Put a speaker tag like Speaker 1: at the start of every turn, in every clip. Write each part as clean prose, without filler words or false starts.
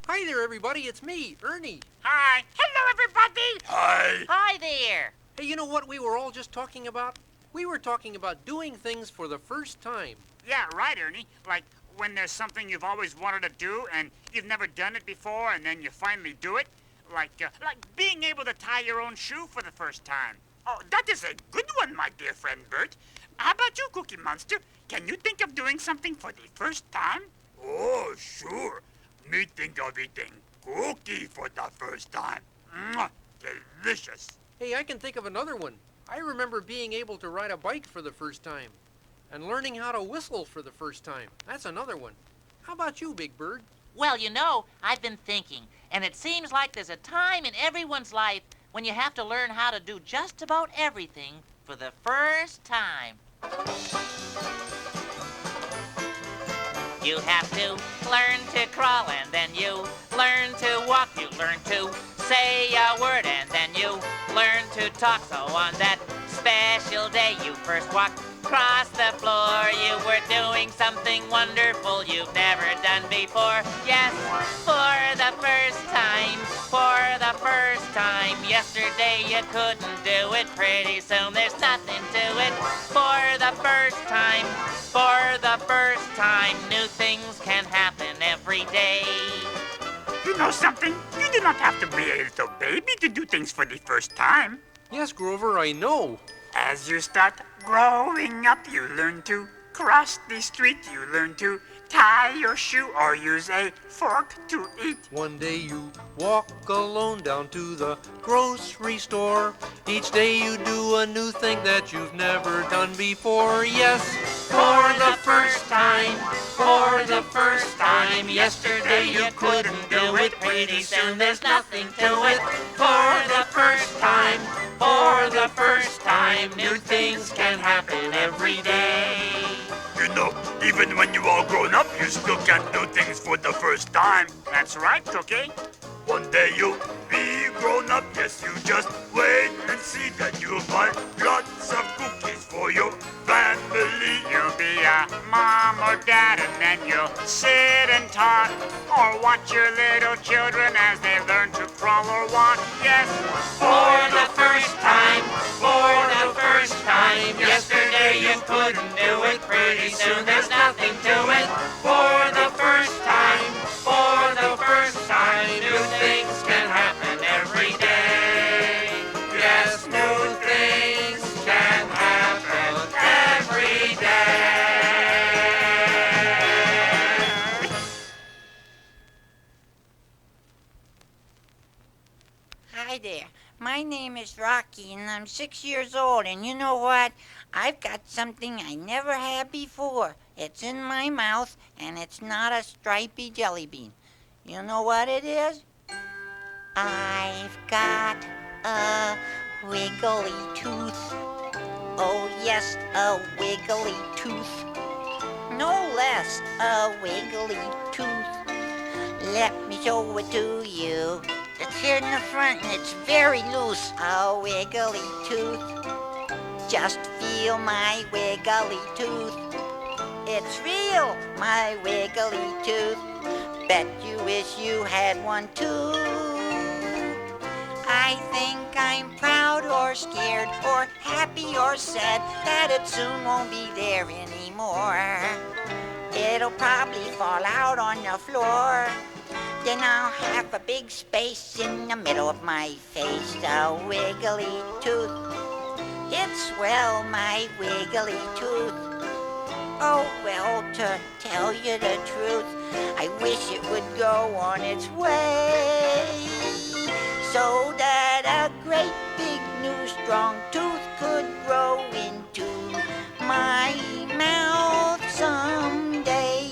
Speaker 1: Hi there, everybody. It's me, Ernie.
Speaker 2: Hi. Hello, everybody.
Speaker 3: Hi.
Speaker 4: Hi there.
Speaker 1: Hey, you know what we were all just talking about? We were talking about doing things for the first time.
Speaker 2: Yeah, right, Ernie. Like when there's something you've always wanted to do and you've never done it before and then you finally do it. Like being able to tie your own shoe for the first time. Oh, that is a good one, my dear friend Bert. How about you, Cookie Monster? Can you think of doing something for the first time?
Speaker 3: Oh, sure. Me think of eating cookie for the first time. Mwah, delicious.
Speaker 1: Hey, I can think of another one. I remember being able to ride a bike for the first time. And learning how to whistle for the first time. That's another one. How about you, Big Bird?
Speaker 4: Well, you know, I've been thinking, and it seems like there's a time in everyone's life when you have to learn how to do just about everything for the first time. You have to learn to crawl, and then you learn to walk. You learn to say a word, and then you learn to talk. So on that special day you first walked across the floor, you were doing something wonderful you've never done before. Yes, for the first time, for the first time. Yesterday you couldn't do it, pretty soon there's nothing to it. For the first time, for the first time, new things can happen every day.
Speaker 2: You know something? You do not have to be a little baby to do things for the first time.
Speaker 1: Yes, Grover, I know.
Speaker 2: As you start growing up, you learn to cross the street. You learn to tie your shoe or use a fork to eat.
Speaker 1: One day you walk alone down to the grocery store. Each day you do a new thing that you've never done before. Yes, for the first time, for the first time. Yesterday you couldn't do it, pretty soon there's nothing to it. For the first time, for the first time, new things can happen every day.
Speaker 3: You know, even when you all grown up, you still can't do things for the first time.
Speaker 2: That's right, Cookie.
Speaker 3: One day you'll be grown up, yes, you just wait and see that you'll buy lots of cookies for your family.
Speaker 2: You'll be a mom or dad, and then you'll sit and talk, or watch your little children as they learn to crawl or walk. Yes,
Speaker 1: For the first time, for the first time. Yesterday you couldn't do it, pretty soon there's nothing to it. For the first time, for the first time, new things can happen every day. Yes, new things can happen every day.
Speaker 5: Hi there. My name is Rocky, and I'm 6 years old, and you know what? I've got something I never had before. It's in my mouth, and it's not a stripy jelly bean. You know what it is? I've got a wiggly tooth. Oh yes, a wiggly tooth. No less, a wiggly tooth. Let me show it to you. It's here in the front and it's very loose. A wiggly tooth. Just feel my wiggly tooth. It's real, my wiggly tooth. Bet you wish you had one too. I think I'm proud or scared or happy or sad that it soon won't be there anymore. It'll probably fall out on the floor. Then I'll have a big space in the middle of my face, a wiggly tooth. It's well, my wiggly tooth. Oh, well, to tell you the truth, I wish it would go on its way, so that a great big new strong tooth could grow into my mouth someday.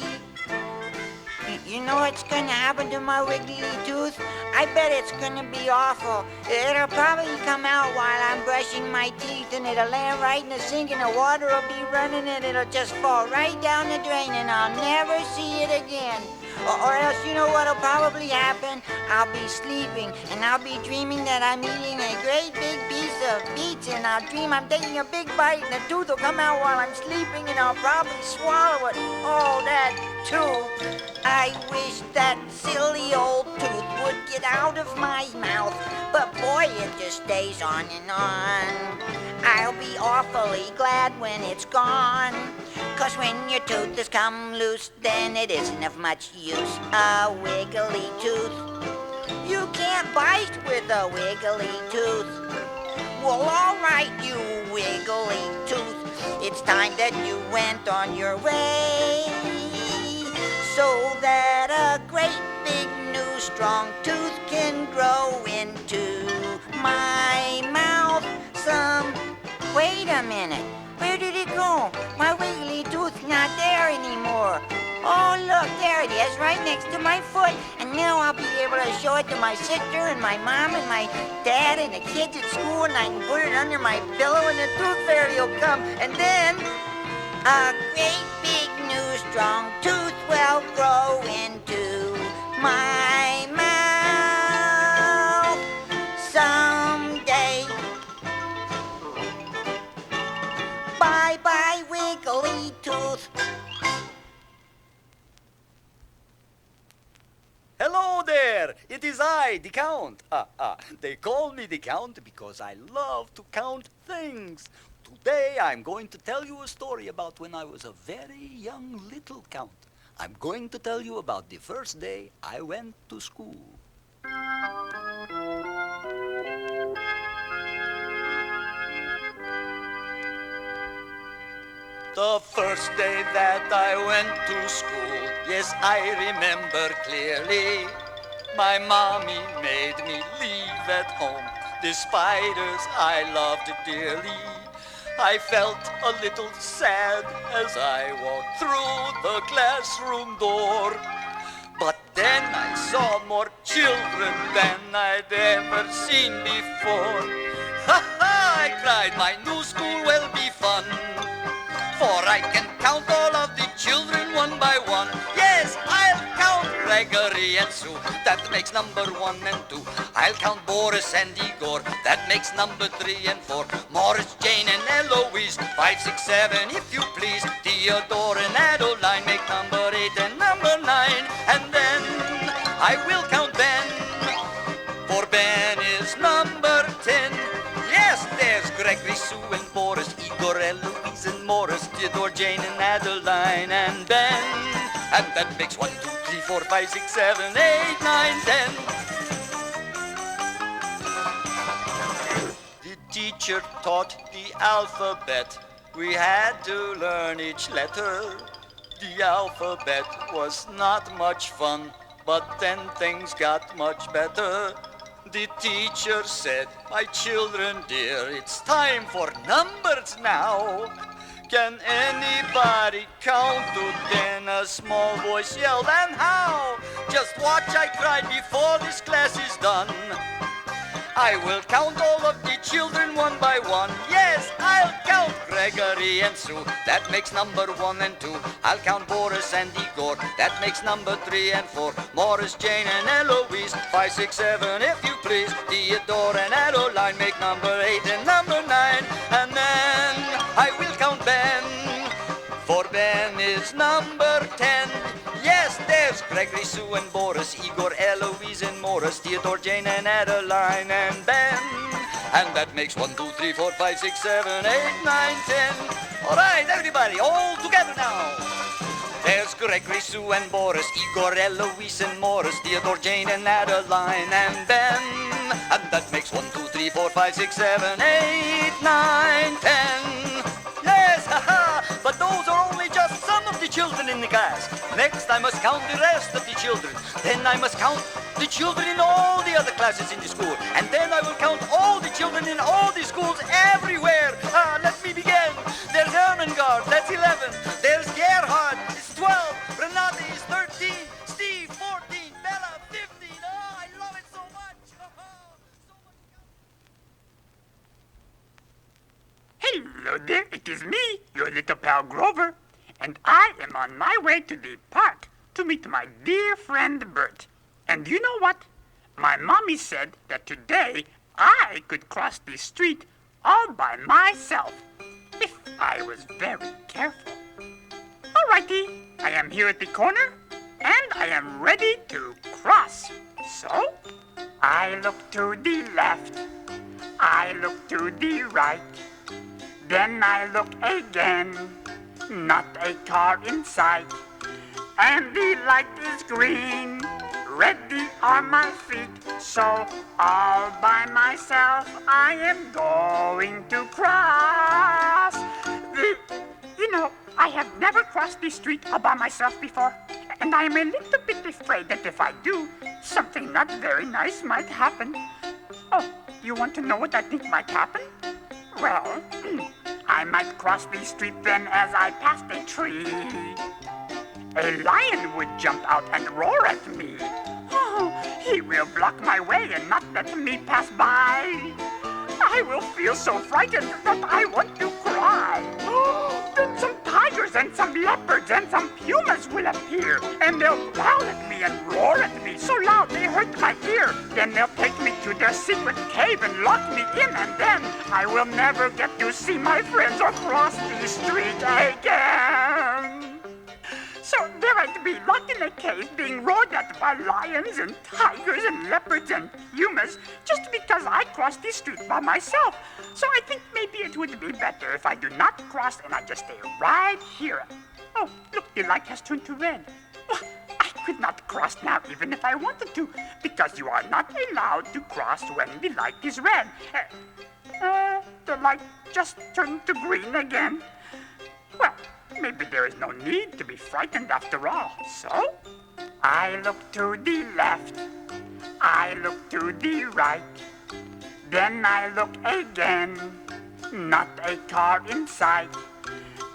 Speaker 5: You know what's gonna happen to my wiggly tooth? I bet it's gonna be awful. It'll probably come out while I'm brushing my teeth, and it'll land right in the sink, and the water will be running, and it'll just fall right down the drain, and I'll never see it again. Or else, you know what'll probably happen? I'll be sleeping, and I'll be dreaming that I'm eating a great big piece of pizza, and I'll dream I'm taking a big bite, and the tooth will come out while I'm sleeping, and I'll probably swallow it. Oh, that tooth. I wish that silly old out of my mouth, but boy, it just stays on and on. I'll be awfully glad when it's gone, 'cause when your tooth has come loose, then it isn't of much use. A wiggly tooth. You can't bite with a wiggly tooth. Well, all right, you wiggly tooth. It's time that you went on your way, so that a great big new strong tooth can grow into my mouth some. Wait a minute. Where did it go? My wiggly tooth's not there anymore. Oh, look, there it is, right next to my foot. And now I'll be able to show it to my sister and my mom and my dad and the kids at school, and I can put it under my pillow and the tooth fairy will come. And then a great big new strong tooth will grow into my mouth someday. Bye-bye, wiggly tooth.
Speaker 6: Hello there! It is I, the Count. They call me the Count because I love to count things. Today I'm going to tell you a story about when I was a very young little Count. I'm going to tell you about the first day I went to school. The first day that I went to school, yes, I remember clearly. My mommy made me leave at home the spiders I loved dearly. I felt a little sad as I walked through the classroom door. But then I saw more children than I'd ever seen before. Ha ha! I cried, my new school will be fun. For I can count all of the children one by one. Yes, I'll count Gregory and Sue. That makes number 1 and 2. I'll count Boris and Igor. That makes number 3 and 4. Morris, Jane, and Eloise. 5, 6, 7, if you please. Theodore and Adeline make number 8 and number 9. And then I will count Ben. For Ben is number 10. Yes, there's Gregory, Sue, and Boris, Igor, Eloise, and Morris, Theodore, Jane, and Adeline, and Ben. And that makes 1, 2, 3, 4, 5, 6, 7, 8, 9, 10. The teacher taught the alphabet. We had to learn each letter. The alphabet was not much fun, but then things got much better. The teacher said, my children dear, it's time for numbers now. Can anybody count to 10? A small voice yelled, and how? Just watch, I cried, before this class is done. I will count all of the children one by one. Yes, I'll count Gregory and Sue. That makes number 1 and 2. I'll count Boris and Igor. That makes number 3 and 4. Morris, Jane, and Eloise. 5, 6, 7, if you please. Theodore and Adeline make number 8 and number 9. And then I will count Ben. For Ben is number 10. Yes, there's Gregory, Sue, and Boris, Igor, Eloise, and Morris, Theodore, Jane, and Adeline, and Ben. And that makes 1, 2, 3, 4, 5, 6, 7, 8, 9, 10. All right, everybody, all together now. There's Gregory, Sue, and Boris, Igor, Eloise, and Morris, Theodore, Jane, and Adeline, and Ben. And that makes 1, 2, 3, 4, 5, 6, 7, 8, 9, 10. Yes, haha! But those are only just some of the children in the class. Next, I must count the rest of the children. Then I must count the children in all the other classes in the school. And then I will count all the children in all the schools everywhere. Let me begin. There's Ermengarde, that's 11. There's Gerhard, it's 12. Renate is 13. Steve, 14. Bella, 15. Oh, I love it so much.
Speaker 2: Hello there, it is me, your little pal Grover. And I am on my way to the park to meet my dear friend Bert. And you know what? My mommy said that today I could cross the street all by myself, if I was very careful. Alrighty, I am here at the corner, and I am ready to cross. So, I look to the left, I look to the right, then I look again, not a car in sight. And the light is green, ready on my feet, so all by myself I am going to cross the... I have never crossed the street all by myself before, and I am a little bit afraid that if I do, something not very nice might happen. Oh, you want to know what I think might happen? Well, I might cross the street then as I passed a tree. A lion would jump out and roar at me. Oh, he will block my way and not let me pass by. I will feel so frightened that I want to cry. Then some tigers and some leopards and some pumas will appear, and they'll growl at me and roar at me so loud they hurt my ear. Then they'll take me to their secret cave and lock me in, and then I will never get to see my friends or cross the street again. So there I'd be locked in a cave being roared at by lions and tigers and leopards and pumas just because I crossed the street by myself. So I think maybe it would be better if I do not cross and I just stay right here. Oh, look, the light has turned to red. Oh, I could not cross now even if I wanted to, because you are not allowed to cross when the light is red. The light just turned to green again. Well, maybe there is no need to be frightened after all. So, I look to the left, I look to the right, then I look again, not a car in sight,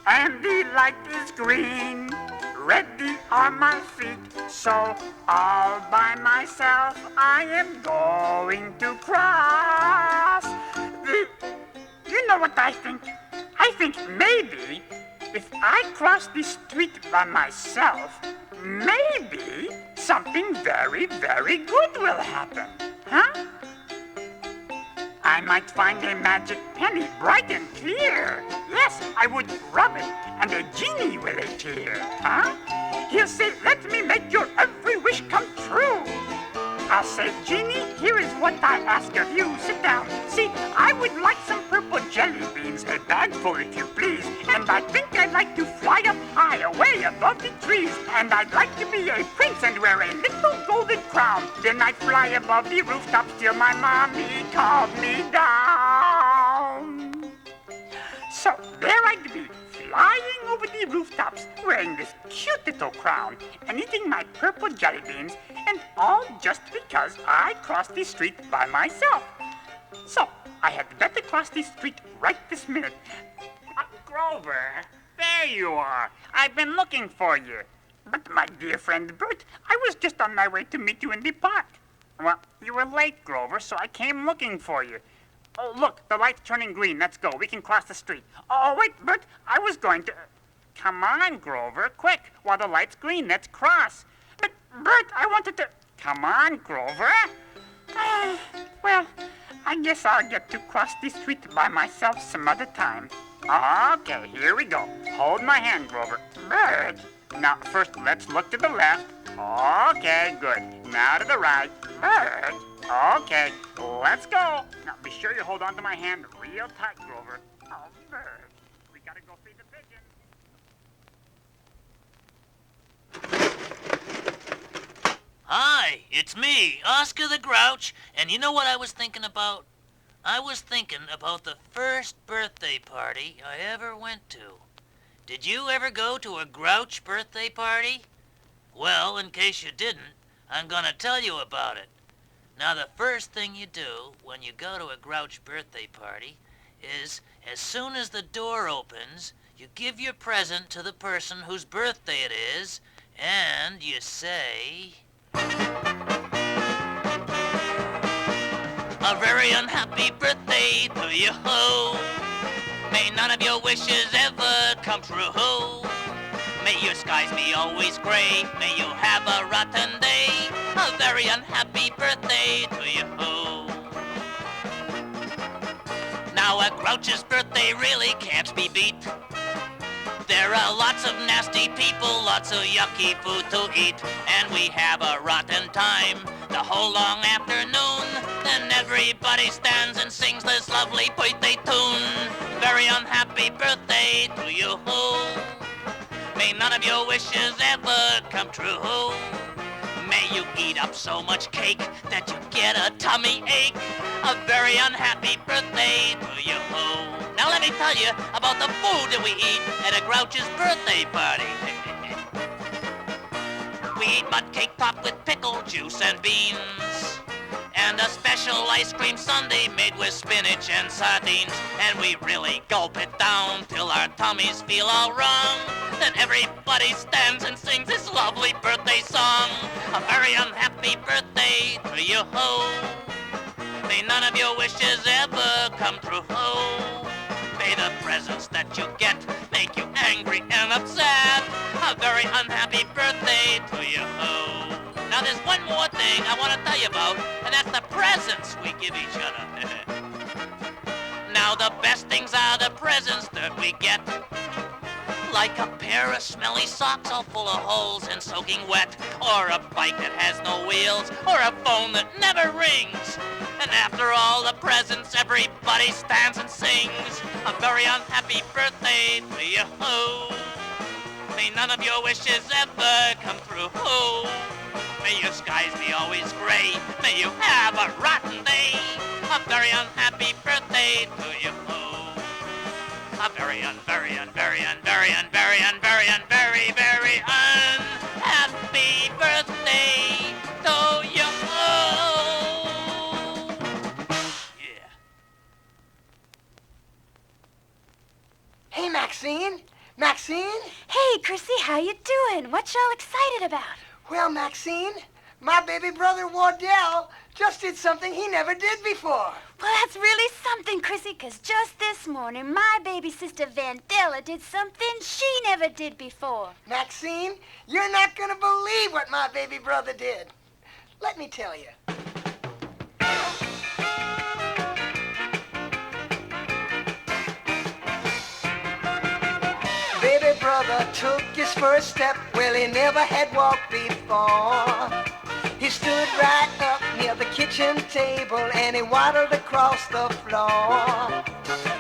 Speaker 2: and the light is green, ready on my feet, so all by myself I am going to cross the... You know what I think? I think maybe if I cross the street by myself, maybe something very, very good will happen. Huh? I might find a magic penny, bright and clear. Yes, I would rub it, and a genie will appear. Huh? He'll say, "Let me make your every wish come true." I'll say, "Genie, here is what I ask of you. Sit down. See, I would like some purple jelly beans, a bag full if you please. And I think I'd like to fly up high, away above the trees. And I'd like to be a prince and wear a little golden crown. Then I'd fly above the rooftops till my mommy called me down." So there I'd be, flying over the rooftops, wearing this cute little crown, and eating my purple jelly beans, and all just because I crossed the street by myself. So, I had better cross the street right this minute. Grover, there you are. I've been looking for you. But my dear friend Bert, I was just on my way to meet you in the park. Well, you were late, Grover, so I came looking for you. Oh, look, the light's turning green. Let's go. We can cross the street. Oh, wait, Bert, I was going to... Come on, Grover, quick. While the light's green, let's cross. But, Bert, I wanted to... Come on, Grover. Well, I guess I'll get to cross the street by myself some other time. Okay, here we go. Hold my hand, Grover. Bert. Now, first, let's look to the left. Okay, good. Now to the right. Bert. Okay, let's go. Now, be sure you hold on to my hand real tight, Grover. Oh, Bert. We gotta go feed the pigeon.
Speaker 7: Hi, it's me, Oscar the Grouch, and you know what I was thinking about? I was thinking about the first birthday party I ever went to. Did you ever go to a Grouch birthday party? Well, in case you didn't, I'm gonna tell you about it. Now, the first thing you do when you go to a Grouch birthday party is, as soon as the door opens, you give your present to the person whose birthday it is, and you say... A very unhappy birthday to you. May none of your wishes ever come true. May your skies be always gray. May you have a rotten day. A very unhappy birthday to you. Now a Grouch's birthday really can't be beat. There are lots of nasty people, lots of yucky food to eat, and we have a rotten time the whole long afternoon. everybody stands and sings this lovely birthday tune. Very unhappy birthday to you. May none of your wishes ever come true. May you eat up so much cake that you get a tummy ache. A very unhappy birthday to you. Now let me tell you about the food that we eat at a Grouch's birthday party. We eat mud cake topped with pickle juice and beans, and a special ice cream sundae made with spinach and sardines. And we really gulp it down till our tummies feel all wrong. Then everybody stands and sings this lovely birthday song. A very unhappy birthday to you. May none of your wishes ever come true. May the presents that you get make you angry and upset. A very unhappy birthday to you. Now there's one more thing I want to tell you about, and that's the presents we give each other. Now the best things are the presents that we get. Like a pair of smelly socks all full of holes and soaking wet, or a bike that has no wheels, or a phone that never rings. And after all the presents, everybody stands and sings a very unhappy birthday to you. May none of your wishes ever come true. May your skies be always gray. May you have a rotten day. A very unhappy birthday to you. A very unhappy birthday to you. Yeah.
Speaker 8: Hey, Maxine! Maxine?
Speaker 9: Hey, Chrissy, how you doing? What y'all excited about?
Speaker 8: Well, Maxine, my baby brother Wardell just did something he never did before.
Speaker 9: Well, that's really something, Chrissy, 'cause just this morning, my baby sister Vandella did something she never did before.
Speaker 8: Maxine, you're not gonna believe what my baby brother did. Let me tell you. Baby brother took his first step, well, he never had walked before. He stood right up near the kitchen table and he waddled across the floor.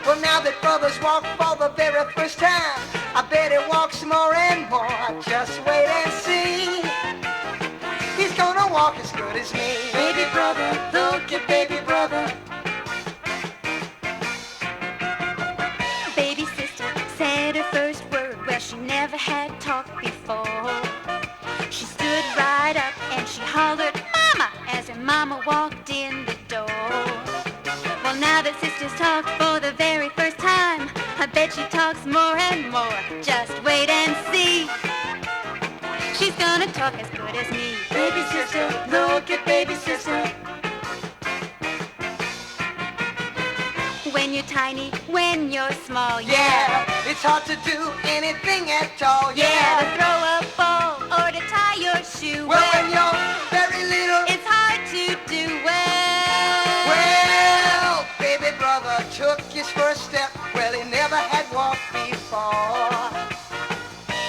Speaker 8: Well, now that brother's walked for the very first time, I bet he walks more and more. Just wait and see. He's gonna walk as good as me. Baby brother, look at baby brother.
Speaker 9: Baby sister said her first word, well, she never had talked before. She stood right up and she hollered, "Mama," as her mama walked in the door. Well, now that sisters talk for the very first time, I bet she talks more and more. Just wait and see. She's gonna talk as good as me.
Speaker 8: Baby sister, look at baby sister.
Speaker 9: When you're tiny, when you're small,
Speaker 8: Yeah, it's hard to do anything at all.
Speaker 9: yeah, to throw a ball or to tie your shoe.
Speaker 8: Well, when you're very little,
Speaker 9: It's hard to do well.
Speaker 8: well, baby brother took his first step. Well, he never had walked before.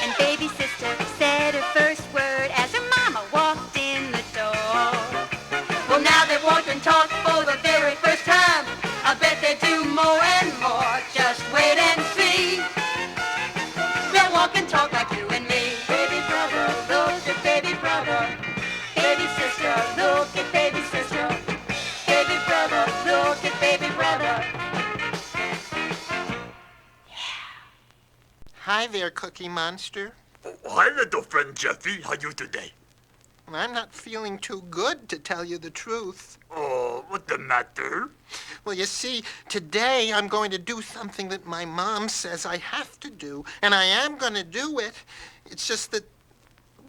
Speaker 9: And baby sister said her first word as her mama walked in the door.
Speaker 8: Well, now they walk and talk for the very first time. I bet they do more and more. Just wait and see. They'll walk and talk like you and me. Baby brother, look at baby brother. Baby sister, look at baby sister. Baby brother, look at baby brother.
Speaker 10: Hi there, Cookie Monster.
Speaker 3: Hi, little friend Jeffy. How you today?
Speaker 10: I'm not feeling too good, to tell you the truth.
Speaker 3: Oh, what the matter?
Speaker 10: Well, you see, today I'm going to do something that my mom says I have to do, and I am going to do it. It's just that,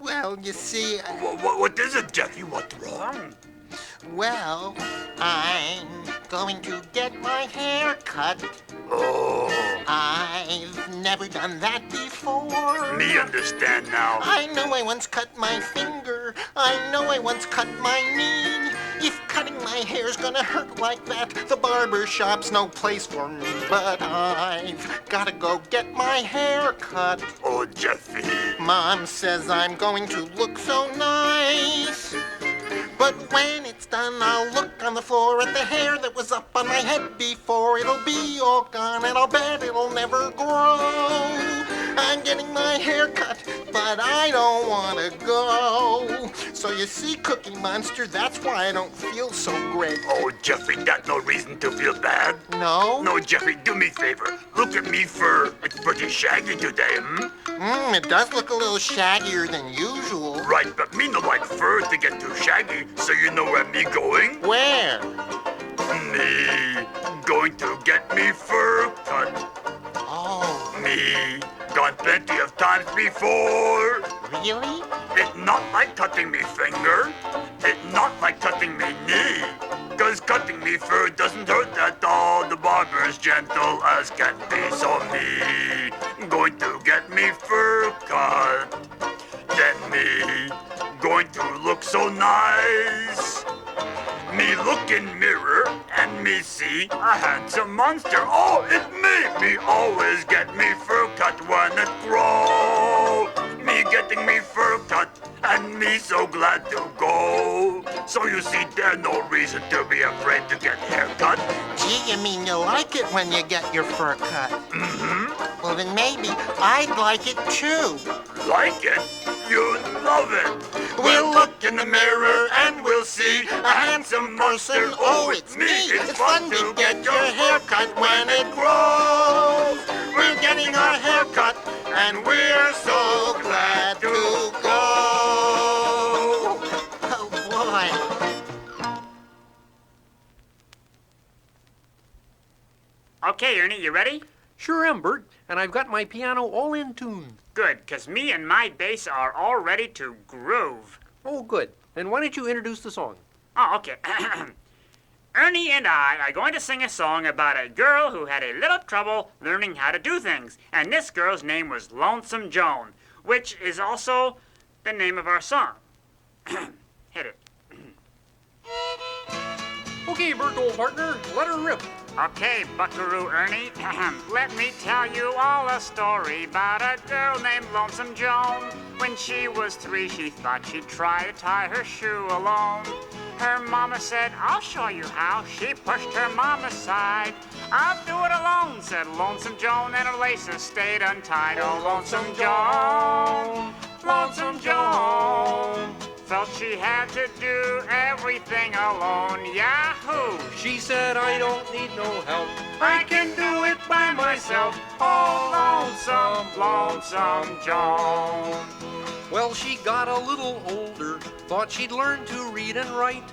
Speaker 10: well, you see,
Speaker 3: What is it, Jeffy? What's wrong?
Speaker 10: well, I'm going to get my hair cut.
Speaker 3: Oh,
Speaker 10: I've never done that before.
Speaker 3: me understand now.
Speaker 10: I know I once cut my finger. I know I once cut my knee. If cutting my hair's gonna hurt like that, the barber shop's no place for me. But I've gotta go get my hair cut.
Speaker 3: Oh, Jeffy.
Speaker 10: Mom says I'm going to look so nice. But when it's done, I'll look on the floor at the hair that was up on my head before. It'll be all gone, and I'll bet it'll never grow. I'm getting my hair cut, but I don't want to go. So you see, Cookie Monster, that's why I don't feel so great.
Speaker 3: Oh, Jeffrey, that's no reason to feel bad.
Speaker 10: No?
Speaker 3: No, Jeffrey, do me a favor. Look at me fur. It's pretty shaggy today,
Speaker 10: It does look a little shaggier than usual.
Speaker 3: Right, but me no like fur to get too shaggy, so you know where me going?
Speaker 10: Where?
Speaker 3: Me going to get me fur cut.
Speaker 10: Oh,
Speaker 3: Me gone plenty of times before.
Speaker 10: really?
Speaker 3: It not like cutting me finger. It not like cutting me knee. Cause cutting me fur doesn't hurt at all. The barber's gentle as can be. So me going to get me fur cut. Then me going to look so nice. Me look in mirror and me see a handsome monster. Oh, it's me. Me always get me fur cut when it grow. Me getting me fur cut and me so glad to go. So you see, there's no reason to be afraid to get haircut.
Speaker 10: Gee, you mean you like it when you get your fur cut? Well, then maybe I'd like it too.
Speaker 3: Like it? You love it. We'll look in the mirror and we'll see a handsome monster. Oh, it's me. It's fun to get your hair cut when it grows. We're getting our hair cut and we're so glad to go.
Speaker 10: Oh, boy.
Speaker 2: Okay, Ernie, you ready?
Speaker 1: Sure am, Bert, and I've got my piano all in tune.
Speaker 2: Good, 'cause me and my bass are all ready to groove.
Speaker 1: Oh, good. And why don't you introduce the song?
Speaker 2: Oh, okay. Ernie and I are going to sing a song about a girl who had a little trouble learning how to do things. And this girl's name was Lonesome Joan, which is also the name of our song. Hit it.
Speaker 1: Okay, Bert, old partner, let her rip.
Speaker 2: Okay, Buckaroo Ernie, let me tell you all a story about a girl named Lonesome Joan. When she was 3, she thought she'd try to tie her shoe alone. Her mama said, I'll show you how. She pushed her mom aside. I'll do it alone, said Lonesome Joan, and her laces stayed untied. Oh, Lonesome Joan, Lonesome Joan, felt she had to do everything alone. Yahoo!
Speaker 1: She said, I don't need no help.
Speaker 2: I can do it by myself. Oh, Lonesome, Lonesome Joan.
Speaker 1: Well, she got a little older, thought she'd learn to read and write.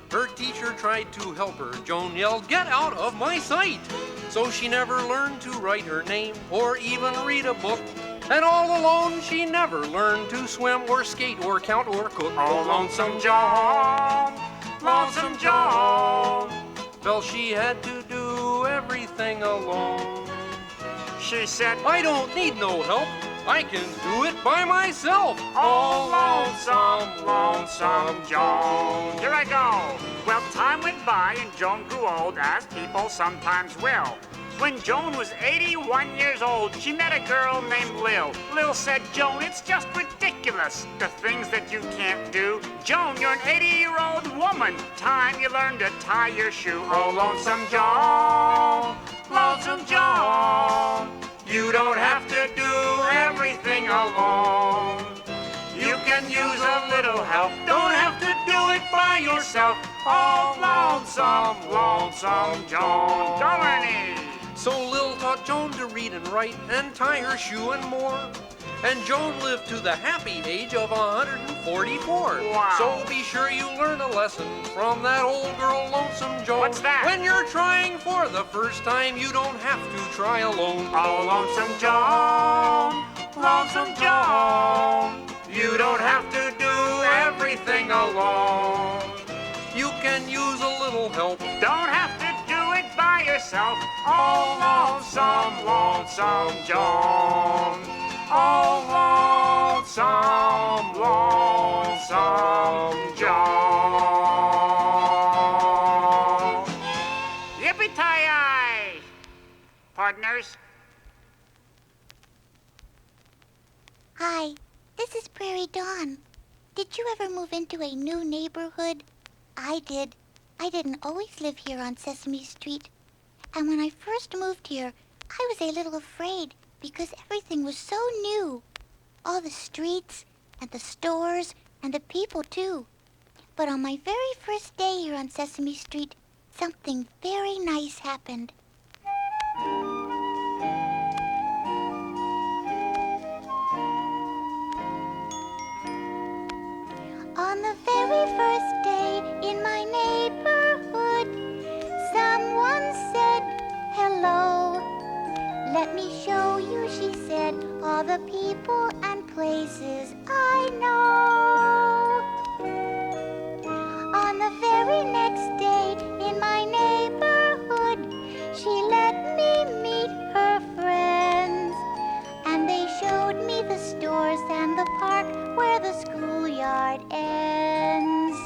Speaker 1: Her teacher tried to help her. Joan yelled, get out of my sight! So she never learned to write her name or even read a book. And all alone, she never learned to swim or skate or count or cook.
Speaker 2: Oh, Lonesome Joan, Lonesome Joan,
Speaker 1: Well, she had to do everything alone.
Speaker 2: she said,
Speaker 1: I don't need no help. I can do it by myself.
Speaker 2: oh, Lonesome, Lonesome Joan. Here I go. Well, time went by and Joan grew old, as people sometimes will. When Joan was 81 years old, she met a girl named Lil. Lil said, Joan, it's just ridiculous, the things that you can't do. Joan, you're an 80-year-old woman. Time you learn to tie your shoe. Oh, Lonesome Joan, Lonesome Joan, you don't have to do everything alone. You can use a little help, don't have to do it by yourself. Oh, Lonesome, Lonesome Joan. Go, Ernie.
Speaker 1: So Lil taught Joan to read and write and tie her shoe and more. And Joan lived to the happy age of 144.
Speaker 2: Wow.
Speaker 1: So be sure you learn a lesson from that old girl, Lonesome Joan.
Speaker 2: What's that?
Speaker 1: When you're trying for the first time, you don't have to try alone.
Speaker 2: Oh, Lonesome Joan, Lonesome Joan, you don't have to do everything alone.
Speaker 1: You can use a little help.
Speaker 2: Don't have to do it by yourself. Oh, Lonesome, Lonesome Joan. Oh, Lonesome, Lonesome Joan. Yippee-ki-yay, partners.
Speaker 9: Hi, this is Prairie Dawn. Did you ever move into a new neighborhood? I did. I didn't always live here on Sesame Street. And when I first moved here, I was a little afraid because everything was so new. All the streets and the stores and the people, too. But on my very first day here on Sesame Street, something very nice happened. On the very first day in my neighborhood, someone said, "Hello." "Let me show you," she said, "all the people and places I know." On the very next day in my neighborhood, she let me meet her friends. And they showed me the stores and the park where the schoolyard ends.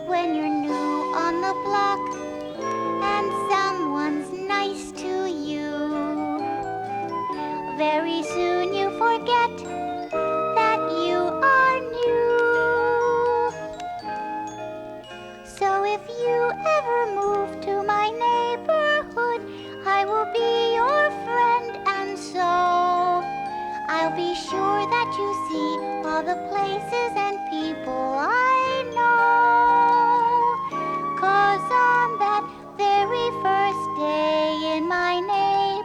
Speaker 9: When you're new on the block and someone's nice to you, very soon you forget that you are new. So if you ever move to my neighborhood, I will be your friend, and so I'll be sure that you see all the places and people I know. 'Cause on that very first day in my neighborhood,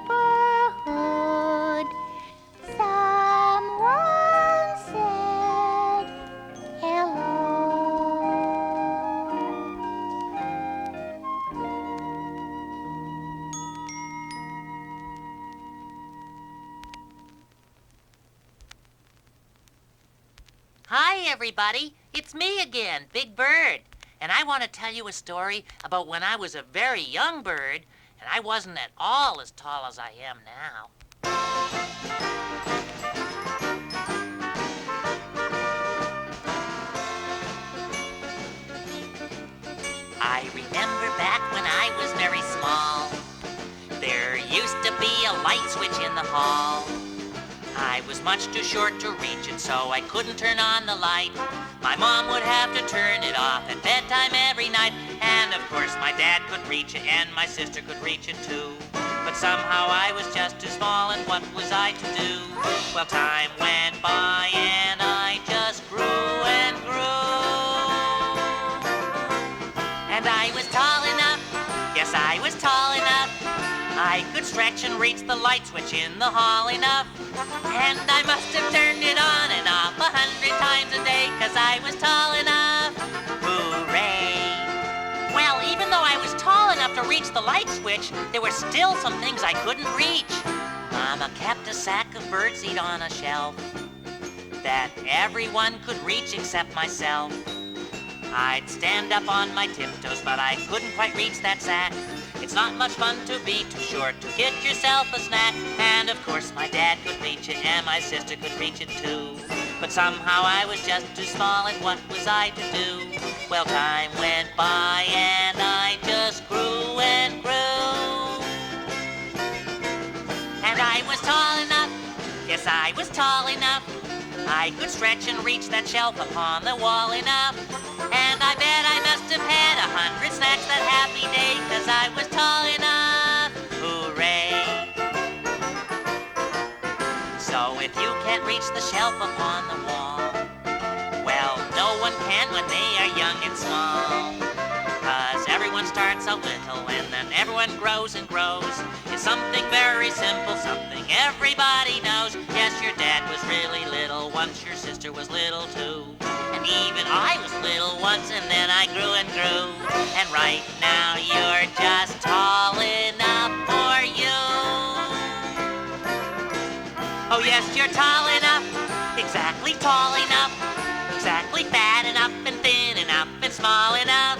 Speaker 9: someone said hello.
Speaker 4: Hi, everybody. It's me again, Big Bird. And I want to tell you a story about when I was a very young bird, and I wasn't at all as tall as I am now. I remember back when I was very small. There used to be a light switch in the hall. I was much too short to reach it, so I couldn't turn on the light. My mom would have to turn it off at bedtime every night. And of course my dad could reach it, and my sister could reach it too. But somehow I was just too small, and what was I to do? Well, time went by, and I just grew and grew. And I was tall enough, yes, I was tall enough. I could stretch and reach the light switch in the hall enough. And I must have turned it on and off 100 times a day, 'cause I was tall enough. Hooray! Well, even though I was tall enough to reach the light switch, there were still some things I couldn't reach. Mama kept a sack of birdseed on a shelf that everyone could reach except myself. I'd stand up on my tiptoes, but I couldn't quite reach that sack. It's not much fun to be too short to get yourself a snack. And of course my dad could reach it, and my sister could reach it too. But somehow I was just too small, and what was I to do? Well, time went by, and I just grew and grew. And I was tall enough, yes, I was tall enough. I could stretch and reach that shelf upon the wall enough. And I bet I must have had 100 snacks that happy day, 'cause I was tall enough. Hooray! So if you can't reach the shelf upon the wall, well, no one can when they are young and small. 'Cause everyone starts out little, and then everyone grows and grows. It's something very simple, something everybody knows. Yes, your dad was really little once, your sister was little too. And even I was little once, and then I grew and grew. And right now you're just tall enough for you. Oh yes, you're tall enough, exactly tall enough, exactly fat enough and thin enough and small enough.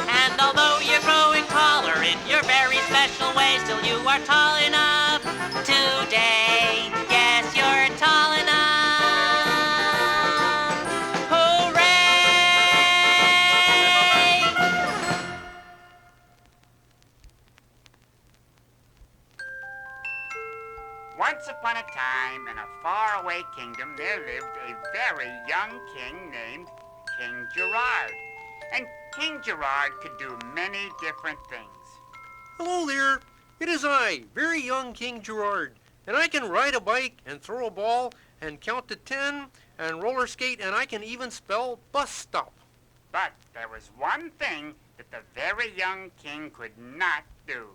Speaker 4: And although you're growing taller in your very special way, still you are tall enough today. Yes, you're tall enough. Hooray!
Speaker 2: Once upon a time, in a faraway kingdom, there lived a very young king named King Gerard. And King Gerard could do many different things.
Speaker 1: Hello there. It is I, very young King Gerard, and I can ride a bike and throw a ball and count to 10 and roller skate, and I can even spell bus stop.
Speaker 2: But there was one thing that the very young king could not do.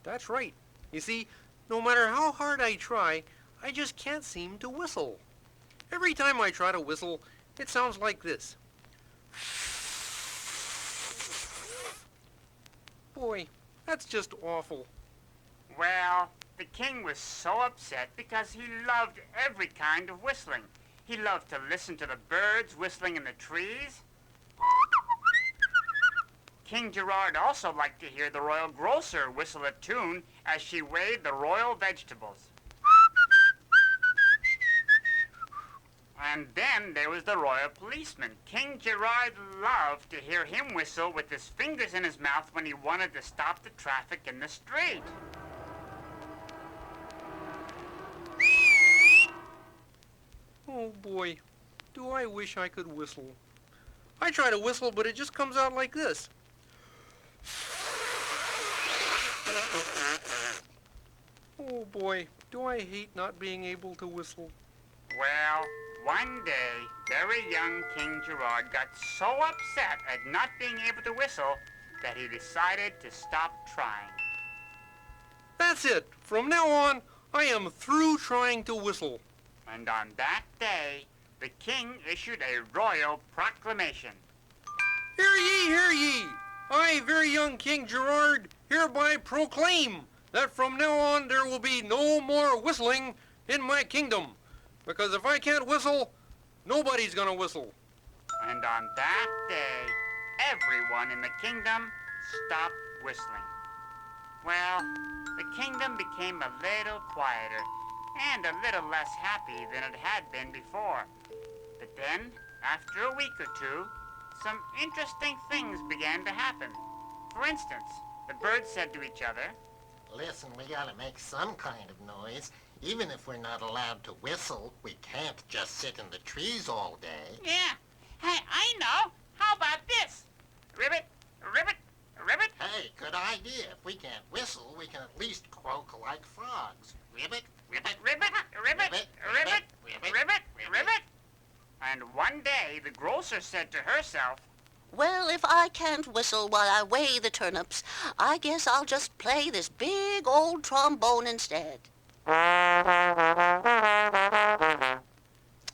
Speaker 1: That's right. You see, no matter how hard I try, I just can't seem to whistle. Every time I try to whistle, it sounds like this. Boy, that's just awful.
Speaker 2: Well, the king was so upset because he loved every kind of whistling. He loved to listen to the birds whistling in the trees. King Gerard also liked to hear the royal grocer whistle a tune as she weighed the royal vegetables. And then there was the royal policeman. King Gerard loved to hear him whistle with his fingers in his mouth when he wanted to stop the traffic in the street.
Speaker 1: Oh boy, do I wish I could whistle. I try to whistle, but it just comes out like this. Oh boy, do I hate not being able to whistle.
Speaker 2: Well, one day, very young King Gerard got so upset at not being able to whistle that he decided to stop trying.
Speaker 1: That's it. From now on, I am through trying to whistle.
Speaker 2: And on that day, the king issued a royal proclamation.
Speaker 1: Hear ye, hear ye! I, very young King Gerard, hereby proclaim that from now on there will be no more whistling in my kingdom. Because if I can't whistle, nobody's gonna whistle.
Speaker 2: And on that day, everyone in the kingdom stopped whistling. Well, the kingdom became a little quieter and a little less happy than it had been before. But then, after a week or two, some interesting things began to happen. For instance, the birds said to each other,
Speaker 10: Listen, we gotta make some kind of noise. Even if we're not allowed to whistle, we can't just sit in the trees all day.
Speaker 2: Yeah, hey, I know. How about this? Ribbit, ribbit, ribbit.
Speaker 10: Hey, good idea. If we can't whistle, we can at least croak like frogs. Ribbit, ribbit,
Speaker 2: Ribbit, ribbit, ribbit, ribbit, ribbit. And one day, the grocer said to herself,
Speaker 11: Well, if I can't whistle while I weigh the turnips, I guess I'll just play this big old trombone instead.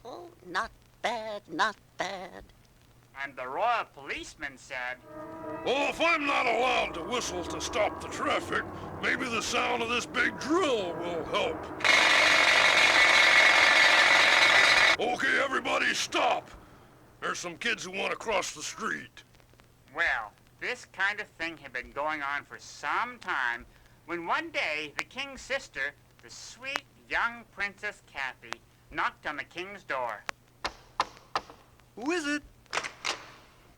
Speaker 11: Oh, not bad, not bad.
Speaker 2: and the royal policeman said,
Speaker 12: Well, if I'm not allowed to whistle to stop the traffic, maybe the sound of this big drill will help. Okay, everybody stop. There's some kids who want to cross the street.
Speaker 2: well, this kind of thing had been going on for some time when one day the king's sister, the sweet young Princess Kathy, knocked on the king's door.
Speaker 1: Who is it?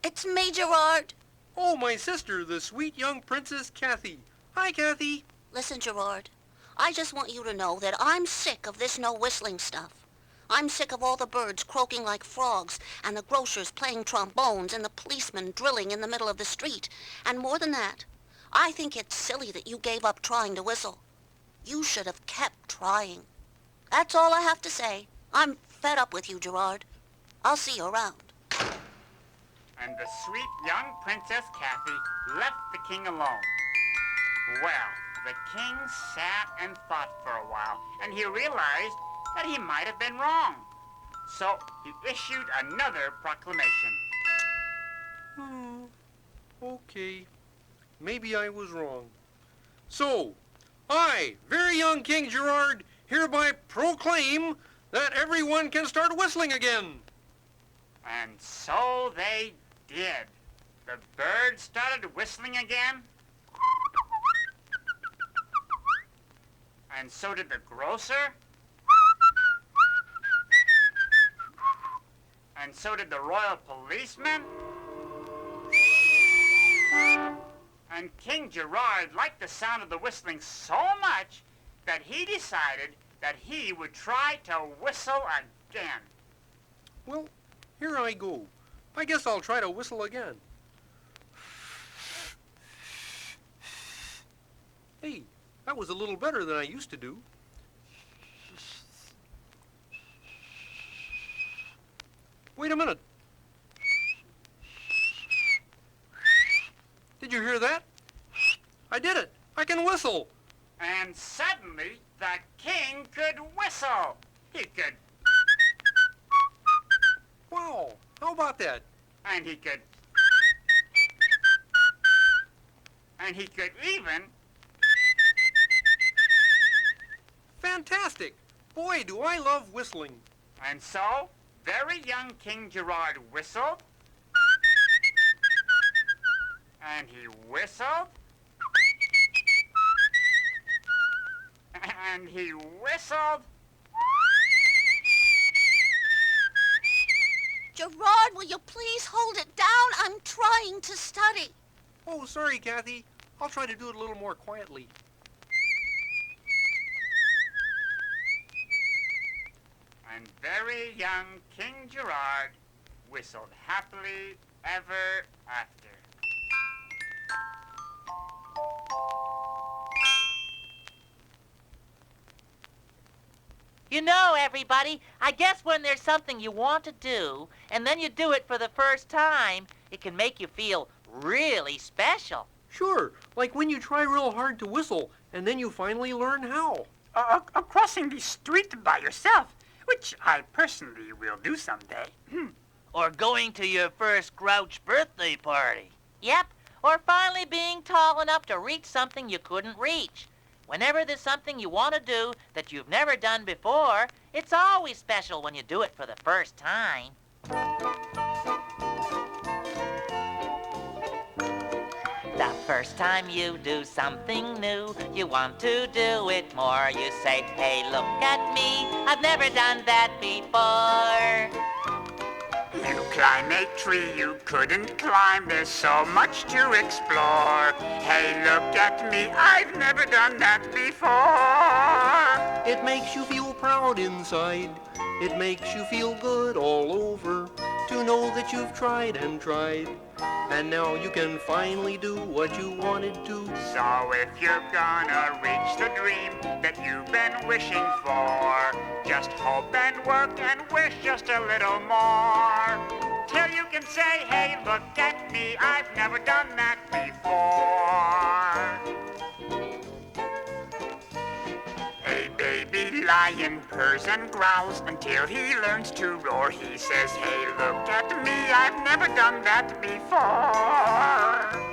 Speaker 11: It's me, Gerard.
Speaker 1: Oh, my sister, the sweet young Princess Kathy. Hi, Kathy.
Speaker 11: Listen, Gerard, I just want you to know that I'm sick of this no whistling stuff. I'm sick of all the birds croaking like frogs, and the grocers playing trombones, and the policemen drilling in the middle of the street. And more than that, I think it's silly that you gave up trying to whistle. You should have kept trying. That's all I have to say. I'm fed up with you, Gerard. I'll see you around.
Speaker 2: And the sweet young Princess Kathy left the king alone. Well, the king sat and thought for a while, and he realized that he might have been wrong. So he issued another proclamation.
Speaker 1: Okay. Maybe I was wrong. So, I, very young King Gerard, hereby proclaim that everyone can start whistling again.
Speaker 2: And so they did. The birds started whistling again. And so did the grocer. And so did the royal policeman. And King Gerard liked the sound of the whistling so much that he decided that he would try to whistle again.
Speaker 1: Well, here I go. I guess I'll try to whistle again. Hey, that was a little better than I used to do. Wait a minute. Did you hear that? I did it. I can whistle.
Speaker 2: And suddenly, the king could whistle. He could,
Speaker 1: Wow, how about that?
Speaker 2: and he could, and he could even,
Speaker 1: Fantastic. Boy, do I love whistling.
Speaker 2: and so, very young King Gerard whistled, and he whistled, and he whistled.
Speaker 11: Gerard, will you please hold it down? I'm trying to study.
Speaker 1: Oh, sorry, Kathy. I'll try to do it a little more quietly.
Speaker 2: And very young King Gerard whistled happily ever after.
Speaker 4: You know, everybody, I guess when there's something you want to do, and then you do it for the first time, it can make you feel really special.
Speaker 1: Sure, like when you try real hard to whistle, and then you finally learn how.
Speaker 2: Crossing the street by yourself, which I personally will do someday.
Speaker 7: Or going to your first Grouch birthday party.
Speaker 4: Yep, or finally being tall enough to reach something you couldn't reach. Whenever there's something you want to do that you've never done before, it's always special when you do it for the first time. The first time you do something new, you want to do it more. You say, hey, look at me, I've never done that before.
Speaker 2: You climb a tree you couldn't climb, there's so much to explore. Hey, look at me, I've never done that before.
Speaker 1: It makes you feel proud inside. It makes you feel good all over to know that you've tried and tried. And now you can finally do what you wanted to.
Speaker 2: So if you're gonna reach the dream that you've been wishing for, just hope and work and wish just a little more. Till you can say, hey, look at me, I've never done that before. A baby lion purrs and growls until he learns to roar. He says, hey, look at me, I've never done that before.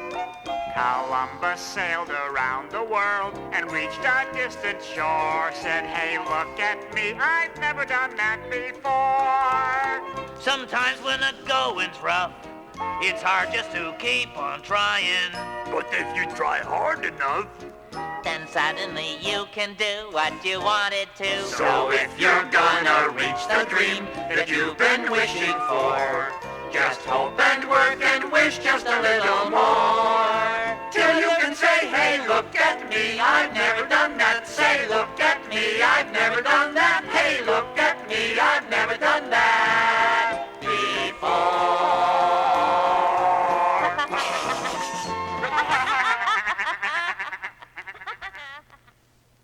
Speaker 2: Columbus sailed around the world and reached a distant shore. Said, hey, look at me, I've never done that before.
Speaker 7: Sometimes when the going's rough, it's hard just to keep on trying.
Speaker 3: But if you try hard enough,
Speaker 4: Then suddenly you can do what you wanted to.
Speaker 2: So if you're gonna reach the dream that you've been wishing for, just hope and work and wish just a little more. Till you can say, hey, look at me, I've never done that. Say, look at me, I've never done